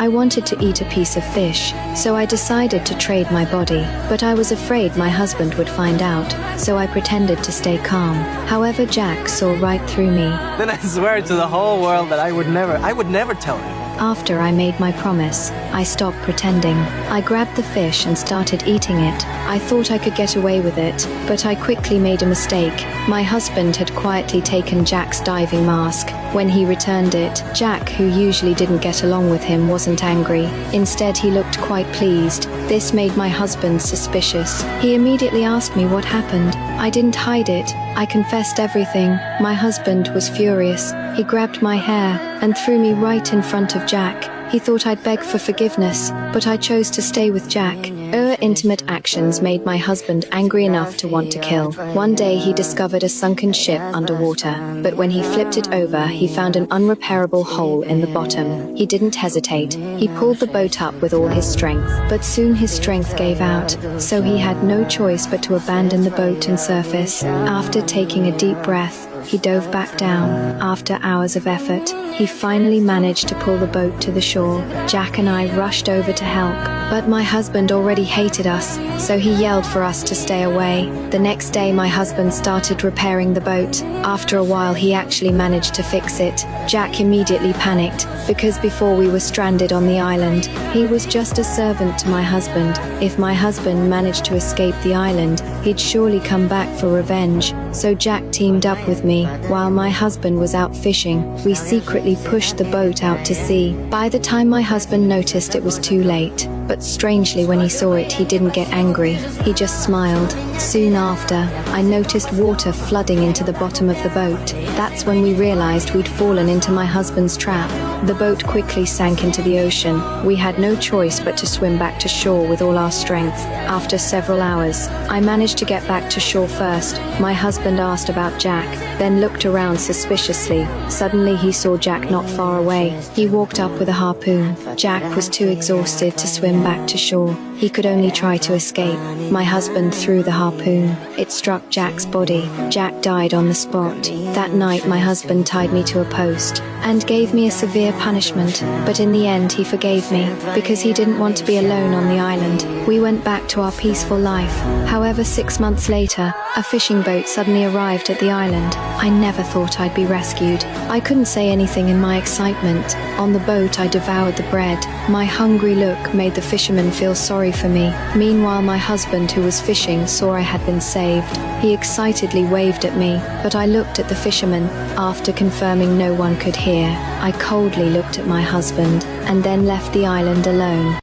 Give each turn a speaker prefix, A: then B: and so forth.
A: I wanted to eat a piece of fish, so I decided to trade my body, but I was afraid my husband would find out, so I pretended to stay calm. However, Jack saw right through me.
B: Then I swear to the whole world that I would never tell him.
A: After I made my promise, I stopped pretending. I grabbed the fish and started eating it. I thought I could get away with it, but I quickly made a mistake. My husband had quietly taken Jack's diving mask. When he returned it, Jack, who usually didn't get along with him, wasn't angry. Instead, he looked quite pleased. This made my husband suspicious. He immediately asked me what happened. I didn't hide it. I confessed everything. My husband was furious. He grabbed my hair and threw me right in front of Jack. He thought I'd beg for forgiveness, but I chose to stay with Jack. Our intimate actions made my husband angry enough to want to kill. One day he discovered a sunken ship underwater, but when he flipped it over, he found an unrepairable hole in the bottom. He didn't hesitate. He pulled the boat up with all his strength, but soon his strength gave out, so he had no choice but to abandon the boat and surface. After taking a deep breath, he dove back down. After hours of effort, he finally managed to pull the boat to the shore. Jack and I rushed over to help, but my husband already hated us, so he yelled for us to stay away. The next day, my husband started repairing the boat. After a while, he actually managed to fix it. Jack immediately panicked, because before we were stranded on the island, he was just a servant to my husband. If my husband managed to escape the island, he'd surely come back for revenge. So Jack teamed up with me. While my husband was out fishing, we secretly pushed the boat out to sea. By the time my husband noticed, it was too late. But strangely, when he saw it, he didn't get angry. He just smiled. Soon after, I noticed water flooding into the bottom of the boat. That's when we realized we'd fallen into my husband's trap. The boat quickly sank into the ocean. We had no choice but to swim back to shore with all our strength. After several hours, I managed to get back to shore first. My husband asked about Jack, then looked around suspiciously. Suddenly, he saw Jack not far away. He walked up with a harpoon. Jack was too exhausted to swim back to shore. He could only try to escape. My husband threw the harpoon. It struck Jack's body. Jack died on the spot. That night, my husband tied me to a post and gave me a severe punishment, but in the end he forgave me because he didn't want to be alone on the island. We went back to our peaceful life. However, 6 months later, a fishing boat suddenly arrived at the island. I never thought I'd be rescued. I couldn't say anything in my excitement. On the boat, I devoured the bread. My hungry look made the fisherman feel sorry for me. Meanwhile, my husband, who was fishing, saw I had been saved. He excitedly waved at me, but I looked at the fisherman. After confirming no one could hear, I coldly looked at my husband and then left the island alone.